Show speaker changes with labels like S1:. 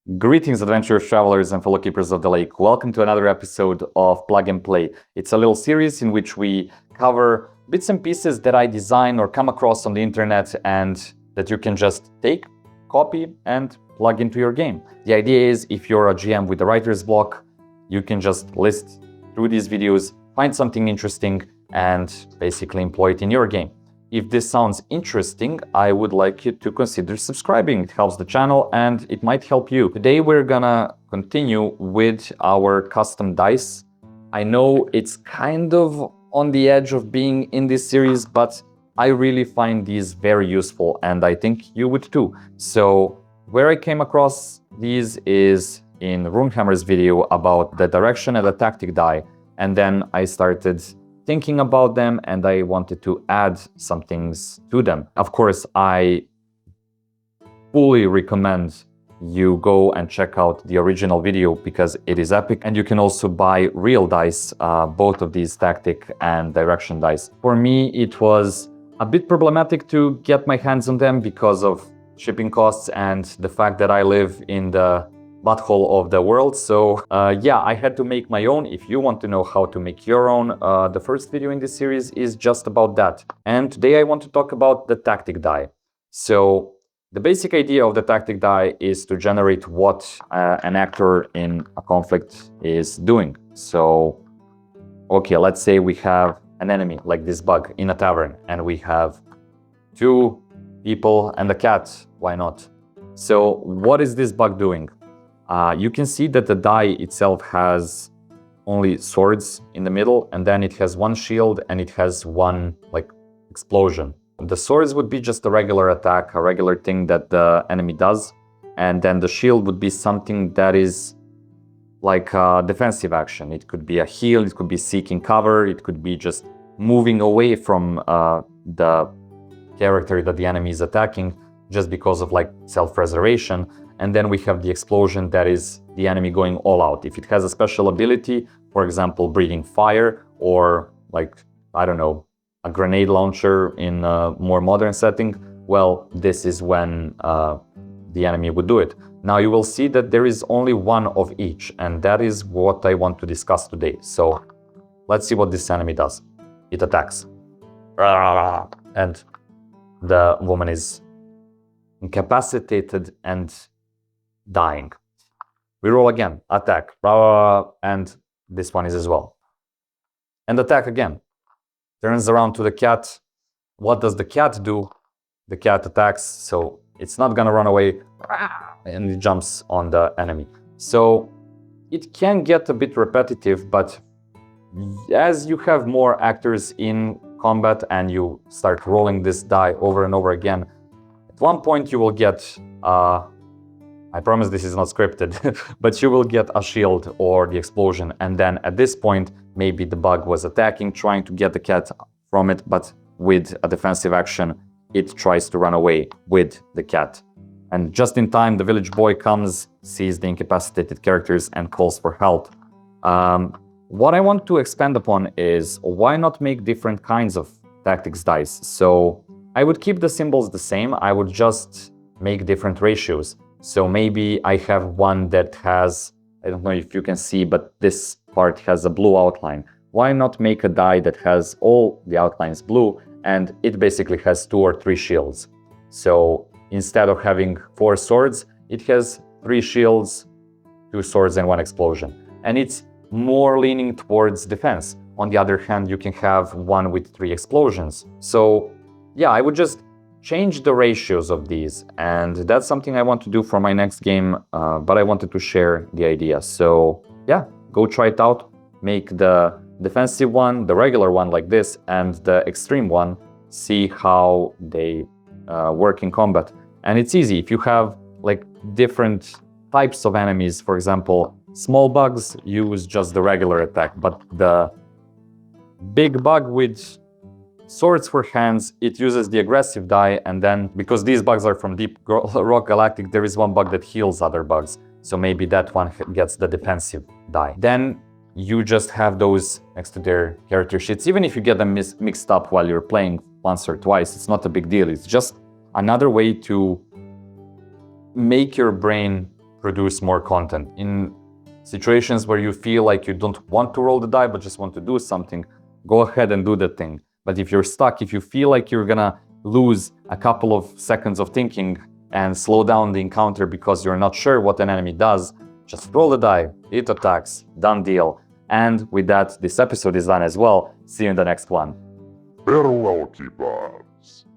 S1: Greetings, adventurous travelers and fellow keepers of the lake. Welcome to another episode of Plug and Play. It's a little series in which we cover bits and pieces that I design or come across on the internet and that you can just take, copy, and plug into your game. The idea is if you're a GM with a writer's block, you can just list through these videos, find something interesting, and basically employ it in your game. If this sounds interesting, I would like you to consider subscribing. It helps the channel and it might help you. Today we're gonna continue with our custom dice. I know it's kind of on the edge of being in this series, but I really find these very useful and I think you would too. So where I came across these is in Runehammer's video about the direction and the tactic die, and then I started thinking about them and I wanted to add some things to them. Of course, I fully recommend you go and check out the original video because it is epic, and you can also buy real dice, both of these tactic and direction dice. For me, it was a bit problematic to get my hands on them because of shipping costs and the fact that I live in the butthole of the world. So yeah, I had to make my own. If you want to know how to make your own, the first video in this series is just about that. And today I want to talk about the tactic die. So the basic idea of the tactic die is to generate what an actor in a conflict is doing. So, okay, let's say we have an enemy like this bug in a tavern and we have two people and a cat, why not? So what is this bug doing? You can see that the die itself has only swords in the middle, and then it has one shield and it has one explosion. The swords would be just a regular attack, a regular thing that the enemy does, and then the shield would be something that is like a defensive action. It could be a heal, it could be seeking cover, it could be just moving away from the character that the enemy is attacking just because of self-preservation. And then we have the explosion, that is the enemy going all out. If it has a special ability, for example, breathing fire, or I don't know, a grenade launcher in a more modern setting, well, this is when the enemy would do it. Now you will see that there is only one of each, and that is what I want to discuss today. So let's see what this enemy does. It attacks. And the woman is incapacitated and dying. We roll again, attack, and this one is as well. And attack again. Turns around to the cat. What does the cat do? The cat attacks, so it's not gonna run away, and it jumps on the enemy. So it can get a bit repetitive, but as you have more actors in combat and you start rolling this die over and over again, at one point you will get I promise this is not scripted, but you will get a shield or the explosion, and then at this point maybe the bug was attacking, trying to get the cat from it, but with a defensive action it tries to run away with the cat. And just in time the village boy comes, sees the incapacitated characters and calls for help. What I want to expand upon is why not make different kinds of tactics dice. So I would keep the symbols the same, I would just make different ratios. So maybe I have one that has, I don't know if you can see, but this part has a blue outline. Why not make a die that has all the outlines blue and it basically has 2 or 3 shields? So instead of having 4 swords, it has 3 shields, 2 swords and 1 explosion. And it's more leaning towards defense. On the other hand, you can have one with 3 explosions. So yeah, I would just change the ratios of these, and that's something I want to do for my next game, but I wanted to share the idea. So yeah, go try it out, make the defensive one, the regular one like this, and the extreme one, see how they work in combat. And it's easy, if you have different types of enemies, for example, small bugs use just the regular attack, but the big bug with swords for hands, it uses the aggressive die, and then because these bugs are from Deep Rock Galactic, there is one bug that heals other bugs, so maybe that one gets the defensive die. Then you just have those next to their character sheets. Even if you get them mixed up while you're playing once or twice, it's not a big deal. It's just another way to make your brain produce more content. In situations where you feel like you don't want to roll the die but just want to do something, go ahead and do that thing. But if you're stuck, if you feel like you're gonna lose a couple of seconds of thinking and slow down the encounter because you're not sure what an enemy does, just roll the die, it attacks, done deal. And with that, this episode is done as well. See you in the next one.
S2: Farewell, keepers.